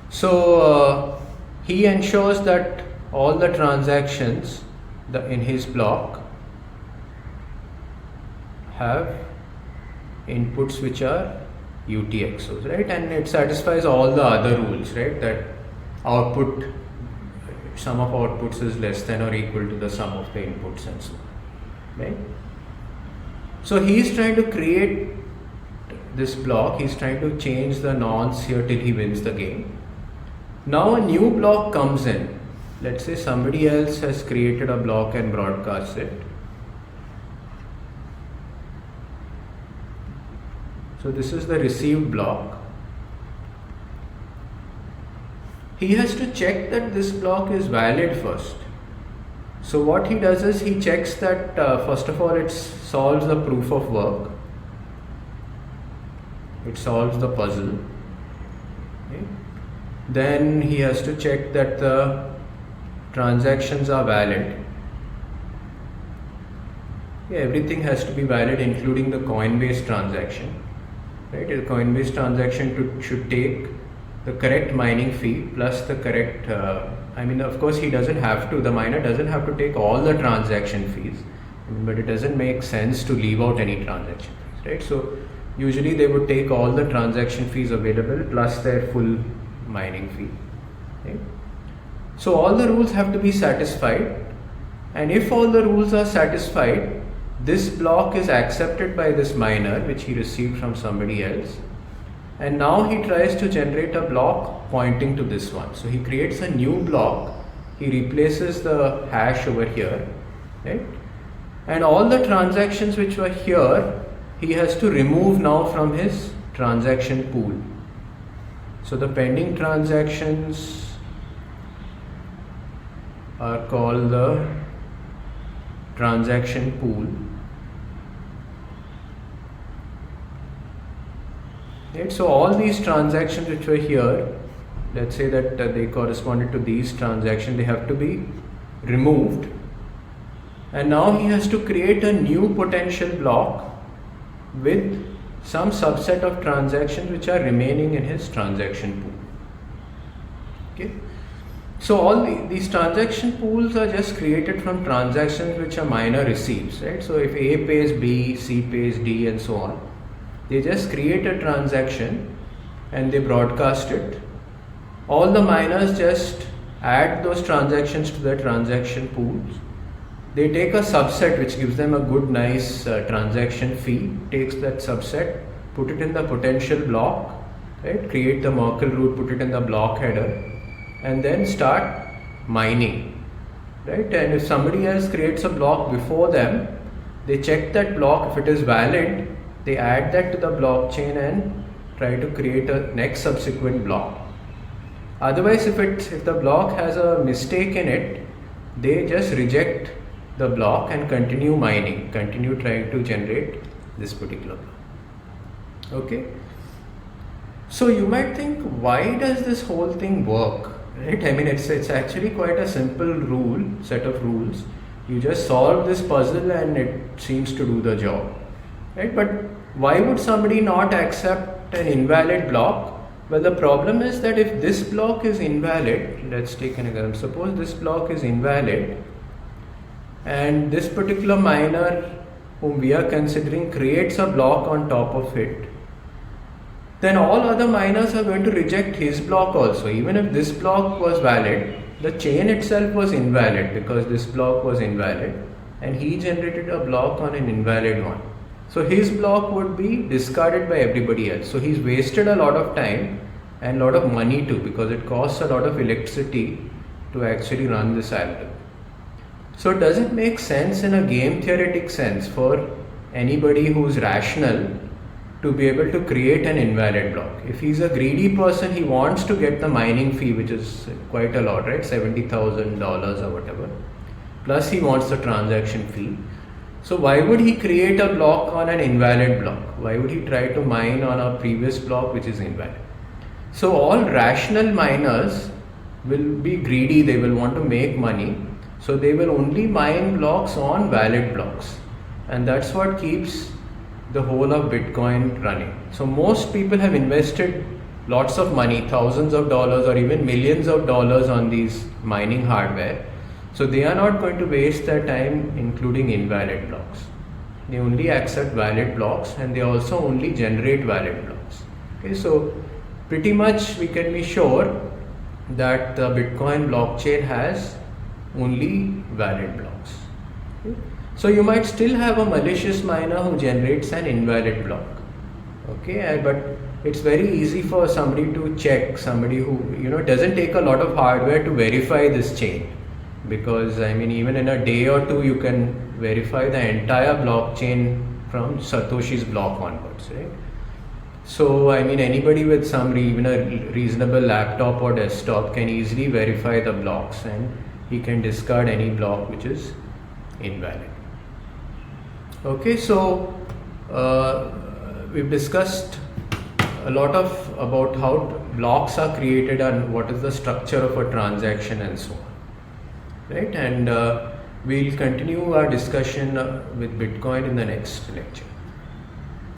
so he ensures that all the transactions in his block have inputs which are UTXOs, right? And it satisfies all the other rules, right? That sum of outputs is less than or equal to the sum of the inputs and so on, right? So he is trying to create this block, he is trying to change the nonce here till he wins the game. Now a new block comes in. Let's say somebody else has created a block and broadcasts it. So this is the received block. He has to check that this block is valid first. So what he does is he checks that first of all it solves the proof of work. It solves the puzzle. Okay. Then he has to check that the transactions are valid. Okay, everything has to be valid, including the Coinbase transaction. Right? The Coinbase transaction should take the correct mining fee plus the correct, of course he doesn't have to, the miner doesn't have to take all the transaction fees, but it doesn't make sense to leave out any transaction fees, right? So usually they would take all the transaction fees available plus their full mining fee. Okay? So all the rules have to be satisfied, and if all the rules are satisfied, this block is accepted by this miner which he received from somebody else, and now he tries to generate a block pointing to this one. So he creates a new block, he replaces the hash over here, right? And all the transactions which were here he has to remove now from his transaction pool. So the pending transactions are called the transaction pool. Right, so all these transactions which were here, let's say that they corresponded to these transactions, they have to be removed and now he has to create a new potential block with some subset of transactions which are remaining in his transaction pool. Okay. So all these transaction pools are just created from transactions which are minor receipts, right? So if A pays B, C pays D, and so on, they just create a transaction and they broadcast it. All the miners just add those transactions to their transaction pools. They take a subset which gives them a good nice transaction fee, takes that subset, put it in the potential block, right? Create the Merkle root, put it in the block header, and then start mining, right? And if somebody else creates a block before them, they check that block. If it is valid, they add that to the blockchain and try to create a next subsequent block. Otherwise, if the block has a mistake in it, they just reject the block and continue mining, continue trying to generate this particular block. Okay. So you might think, why does this whole thing work? Right? I mean, it's actually quite a simple set of rules. You just solve this puzzle and it seems to do the job, right? But why would somebody not accept an invalid block? Well, the problem is that if this block is invalid, let's take an example. Suppose this block is invalid and this particular miner whom we are considering creates a block on top of it, then all other miners are going to reject his block also. Even if this block was valid, the chain itself was invalid because this block was invalid and he generated a block on an invalid one. So his block would be discarded by everybody else. So he's wasted a lot of time and a lot of money too, because it costs a lot of electricity to actually run this algorithm. So does it make sense in a game theoretic sense for anybody who's rational to be able to create an invalid block? If he's a greedy person, he wants to get the mining fee, which is quite a lot, right? $70,000 or whatever. Plus he wants the transaction fee. So why would he create a block on an invalid block? Why would he try to mine on a previous block which is invalid? So all rational miners will be greedy, they will want to make money. So they will only mine blocks on valid blocks. And that's what keeps the whole of Bitcoin running. So most people have invested lots of money, thousands of dollars or even millions of dollars on these mining hardware. So they are not going to waste their time including invalid blocks. They only accept valid blocks and they also only generate valid blocks. Okay, so pretty much we can be sure that the Bitcoin blockchain has only valid blocks. Okay? So you might still have a malicious miner who generates an invalid block. Okay, but it's very easy for somebody to check, somebody who, it doesn't take a lot of hardware to verify this chain. Because I mean, even in a day or two, you can verify the entire blockchain from Satoshi's block onwards, right? So I mean, anybody with even a reasonable laptop or desktop can easily verify the blocks, and he can discard any block which is invalid. Okay, so we've discussed a lot about how blocks are created and what is the structure of a transaction and so on. Right, and we'll continue our discussion with Bitcoin in the next lecture.